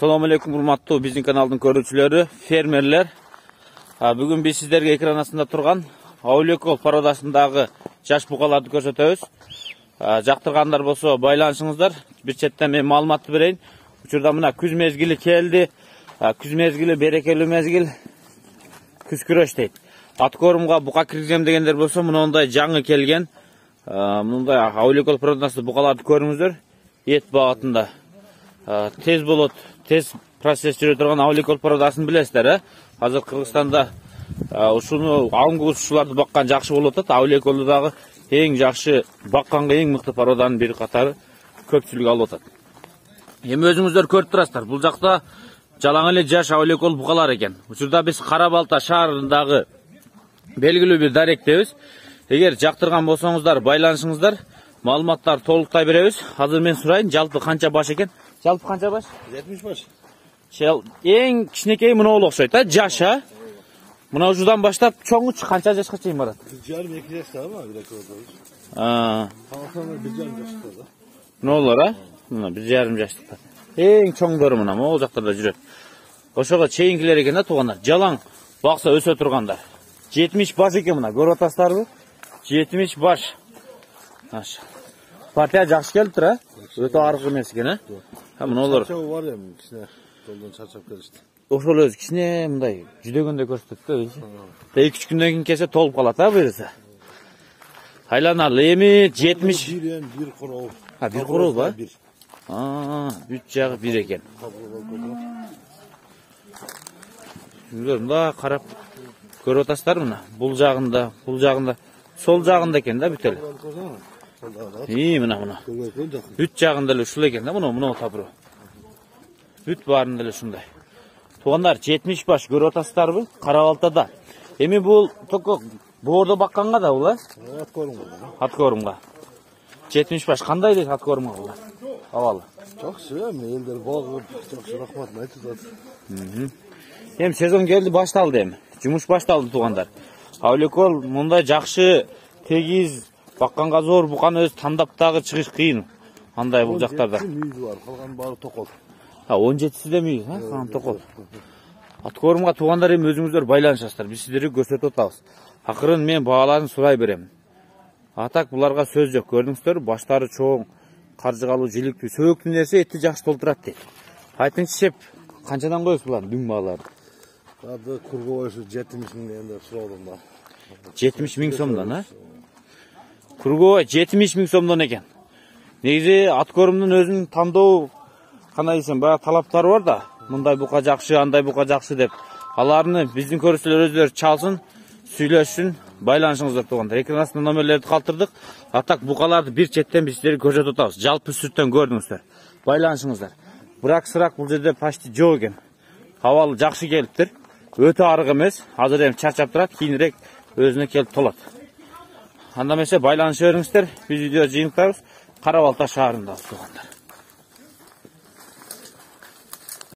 Assalamu alaikum hurmattуу биздин каналдын көрүүчүлөрү, фермерлер. Бүгүн биз сиздерге экран астында турган Аулекол породасындагы жаш букаларды көрсөтөбүз. Жактыргандар болсо байланышыңыздар. Бир четтен мен маалыматты берейин. Учурда мына күз мезгили келди. Күз мезгили берекелүү мезгил. Күз күрөш дейт. Ат корумга бука киргизем дегендер болсо, мындай жаңы келген. Мындай Аулекол породасы букаларды көрүңүздөр. Эт багытында. Tez болот, tez процесс жүрө турган Аулекол породасын билесиздер, Азыр Кыргызстанда ушуну алымгуучуларды баккан жакшы болуп атат. Аулеколду дагы эң жакшы бакканга эң мыкты породанын бири катары көпчүлүк алып атат. Эми өзүңүздөр көрүп турасыздар. Бул жакта жалаң эле жаш Аулекол букалар экен. Учурда биз Кара Балта шаарындагы белгилүү бир даректебиз. Эгер жактырган болсоңуздар, байланышыңыздар, маалыматтар толуктай беребиз. Азыр мен сурайын, жалпы канча баш экен? Жалпы канча баш? 70 баш. Эң кичинекей мынау окшойт, жаш, Мына ушудан баштап чоңу канча жашка чейин барат? 1,5-2 жашта ма, бир экөөбүз. Калсаңар 1,5 жашта да. Мыналар, мына 1,5 жаштыкта. Эң чоңдору мына могул жактарда жүрөт. Ошого чейинкилер экен да туугандар. Жалаң бакса өсө тургандар. 70 баш экен мына, көрүп атасыздарбы? 70 баш. Партия жакшы келиптир, Өтө аргы эмес экен, Мыналар. Чачабы бар эми, кичине жолдон чарчап келишти. Ошол өзү кичине мындай жүдөгөндөй көрсөтөт да өзү. 2-3 күндөн кийин келсе толуп калат, буюрса. Айланалы эми 70 бир короо. Бир короо ба? Бүт жагы бир экен. Мында карап көрүп атасыздар мына. Бул жагында, сол жагында экен да бүт эле. Мына. Бүт жагында эле ушул экен да, мына табыры. Бүт баарында эле ушундай. Туугандар 70 баш көрүп атасыздарбы? Кара Балтада. Эми бул токо боордо бакканга да бул, Ат корумга. Ат корумга. 70 баш кандай дейт ат корумга булар? Абалы. Жакшы, эми элдер багып, жакшы рахматын айтып атат. Эми сезон келди, башталды эми. Жумуш башталды туугандар. Аулекол мындай жакшы тегиз бакканга зор буканы өз тандап дагы чыгыш кыйын. Андай бул жактарда. Мүйүзү бар, калган баары токол. 17-си де мүйүз, калган токол. Ат корумга туугандар эми өзүңүздөр байланышасыздар. Биз сиздерге көрсөтүп атабыз. Акырын мен бааларын сурай берем. Атак буларга сөз жок. Көрдүңүздөр, баштары чоң, каржыгалуу, жиликтүү, сөөктүү нерсе этти жакшы толтурат дейт. Айтыңызчы, шеп, канчадан коесуз буларды, дүң бааларды? Ады кургоо ушу 70 миң дегенде сурадым да. 70 миң сомдон, Кургоо 70 миң сомдон экен. Негизи ат корумдун өзүнүн тандоо кандай десем, баягы талаптары бар да. Мындай бука жакшы, андай бука жакшы деп. Аларны биздин көрүүчүлөр өздөрү чалсын, сүйлөшсүн, байланышыңыздар туугандар. Экран астында номерлерди калтырдык. Атак букаларды бир четтен биз сиздерге көрсөтүп атабыз. Жалпы сүттөн көрдүңүздөр. Байланышыңыздар. Бирак бул жерде почти жок экен. Абалы жакшы келиптир. Өтө арык эмес. Азыр эми чарчап турат, кийинирээк өзүнө келип толот. Анда эмесе байланыша бериңиздер. Биз видео жыйынтабыз. Кара Балта шаарында туугандар.